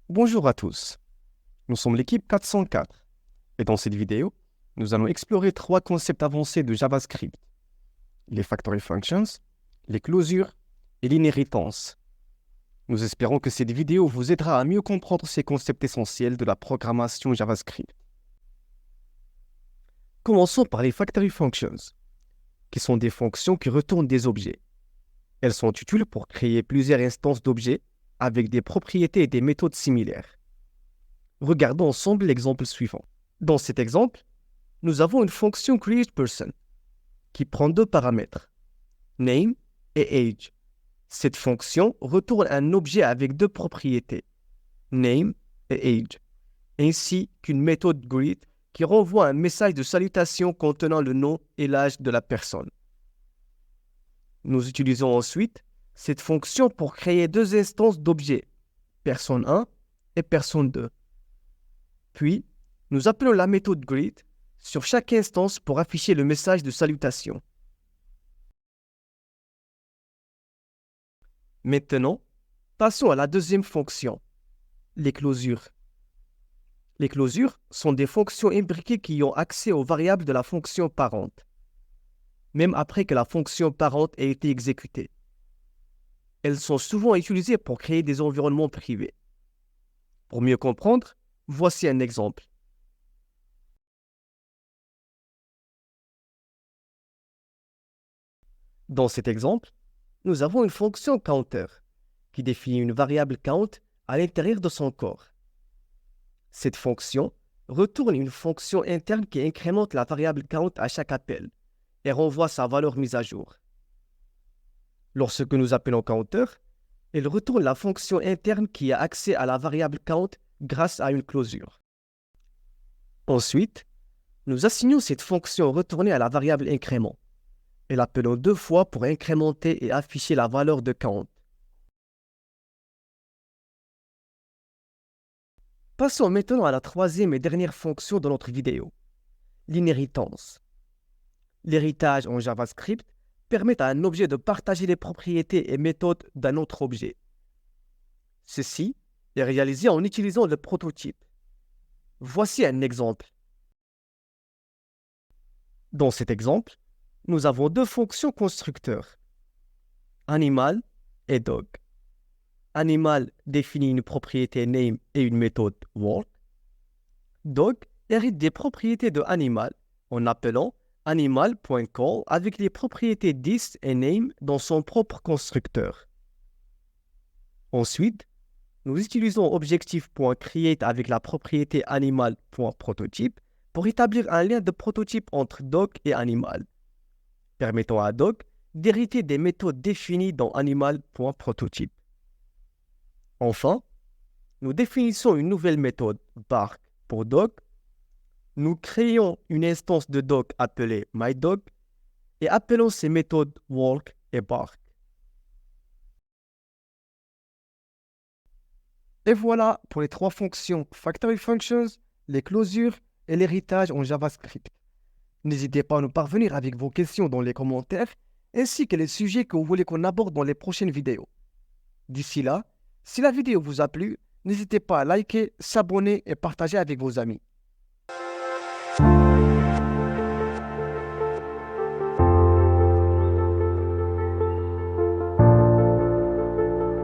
Bonjour à tous, nous sommes l'équipe 404 et dans cette vidéo, nous allons explorer trois concepts avancés de JavaScript, les factory functions, les closures et l'inheritance. Nous espérons que cette vidéo vous aidera à mieux comprendre ces concepts essentiels de la programmation JavaScript. Commençons par les factory functions, qui sont des fonctions qui retournent des objets. Elles sont utiles pour créer plusieurs instances d'objets avec des propriétés et des méthodes similaires. Regardons ensemble l'exemple suivant. Dans cet exemple, nous avons une fonction createPerson qui prend deux paramètres, name et age. Cette fonction retourne un objet avec deux propriétés, name et age, ainsi qu'une méthode greet qui renvoie un message de salutation contenant le nom et l'âge de la personne. Nous utilisons ensuite cette fonction pour créer deux instances d'objets, personne 1 et personne 2. Puis, nous appelons la méthode greet sur chaque instance pour afficher le message de salutation. Maintenant, passons à la deuxième fonction, les closures. Les closures sont des fonctions imbriquées qui ont accès aux variables de la fonction parente, même après que la fonction parente ait été exécutée. Elles sont souvent utilisées pour créer des environnements privés. Pour mieux comprendre, voici un exemple. Dans cet exemple, nous avons une fonction counter qui définit une variable count à l'intérieur de son corps. Cette fonction retourne une fonction interne qui incrémente la variable count à chaque appel et renvoie sa valeur mise à jour. Lorsque nous appelons counter, elle retourne la fonction interne qui a accès à la variable count grâce à une closure. Ensuite, nous assignons cette fonction retournée à la variable incrément et l'appelons deux fois pour incrémenter et afficher la valeur de count. Passons maintenant à la troisième et dernière fonction de notre vidéo, l'inheritance. L'héritage en JavaScript permet à un objet de partager les propriétés et méthodes d'un autre objet. Ceci est réalisé en utilisant le prototype. Voici un exemple. Dans cet exemple, nous avons deux fonctions constructeurs, animal et dog. Animal définit une propriété name et une méthode walk. Dog hérite des propriétés de animal en appelant animal.call avec les propriétés this et name dans son propre constructeur. Ensuite, nous utilisons objectif.create avec la propriété animal.prototype pour établir un lien de prototype entre dog et animal, permettant à dog d'hériter des méthodes définies dans animal.prototype. Enfin, nous définissons une nouvelle méthode bark pour dog. Nous créons une instance de dog appelée myDog et appelons ces méthodes walk et bark. Et voilà pour les trois fonctions factory functions, les closures et l'héritage en JavaScript. N'hésitez pas à nous parvenir avec vos questions dans les commentaires ainsi que les sujets que vous voulez qu'on aborde dans les prochaines vidéos. D'ici là, si la vidéo vous a plu, n'hésitez pas à liker, s'abonner et partager avec vos amis.